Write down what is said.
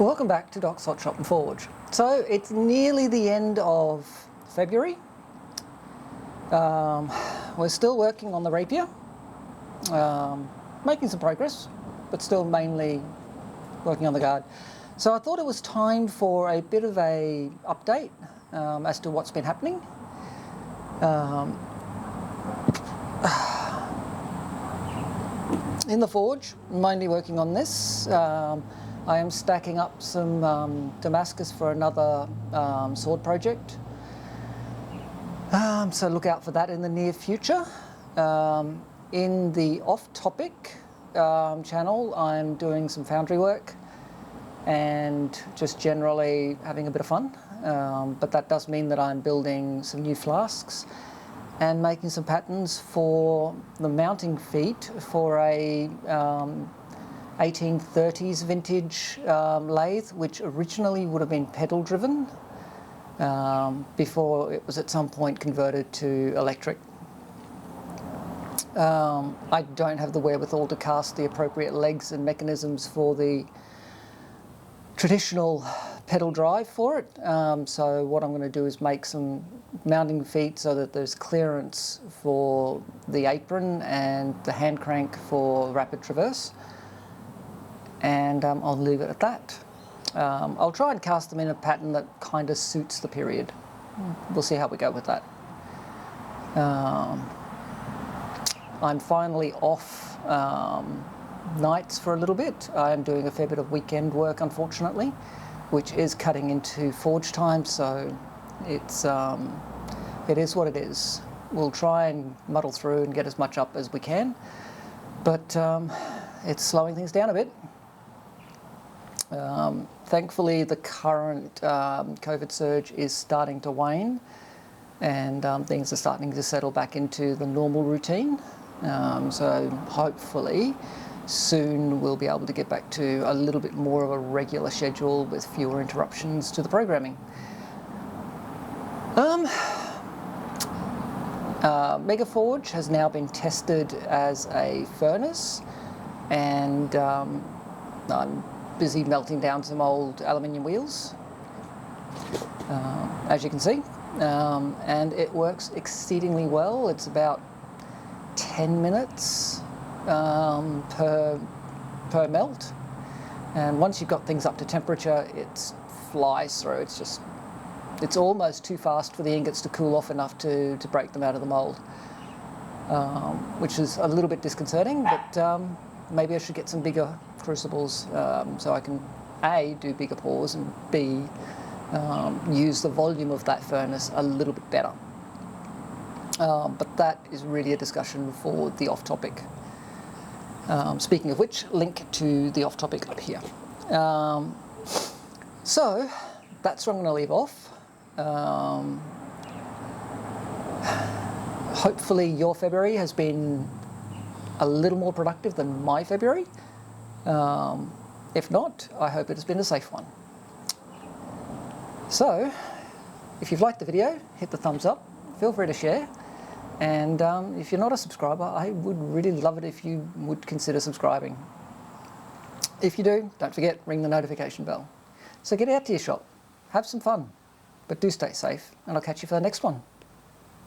Welcome back to Doc's Hot Shop and Forge. So it's nearly the end of February. We're still working on the rapier, making some progress, but still mainly working on the guard. So I thought it was time for a bit of a update as to what's been happening. In the forge, mainly working on this. I am stacking up some Damascus for another sword project. So look out for that in the near future. In the off-topic channel, I'm doing some foundry work and just generally having a bit of fun. But that does mean that I'm building some new flasks and making some patterns for the mounting feet for a 1830s vintage lathe, which originally would have been pedal driven before it was at some point converted to electric. I don't have the wherewithal to cast the appropriate legs and mechanisms for the traditional pedal drive for it. So what I'm going to do is make some mounting feet so that there's clearance for the apron and the hand crank for rapid traverse. And I'll leave it at that. I'll try and cast them in a pattern that kind of suits the period. We'll see how we go with that. I'm finally off nights for a little bit. I'm doing a fair bit of weekend work, unfortunately, which is cutting into forge time, so it is what it is. We'll try and muddle through and get as much up as we can, but it's slowing things down a bit. Thankfully, the current COVID surge is starting to wane, and things are starting to settle back into the normal routine. So hopefully soon we'll be able to get back to a little bit more of a regular schedule with fewer interruptions to the programming. Megaforge has now been tested as a furnace, and I'm busy melting down some old aluminium wheels, as you can see, and it works exceedingly well. It's about 10 minutes per melt, and once you've got things up to temperature, it flies through. It's almost too fast for the ingots to cool off enough to break them out of the mold, which is a little bit disconcerting, but maybe I should get some bigger crucibles so I can A, do bigger pours, and B, use the volume of that furnace a little bit better. But that is really a discussion for the off-topic. Speaking of which, link to the off-topic up here. So that's where I'm going to leave off. Hopefully your February has been a little more productive than my February. If not, I hope it has been a safe one. So, if you've liked the video, hit the thumbs up, feel free to share, and if you're not a subscriber, I would really love it if you would consider subscribing. If you do, don't forget, ring the notification bell. So get out to your shop, have some fun, but do stay safe, and I'll catch you for the next one.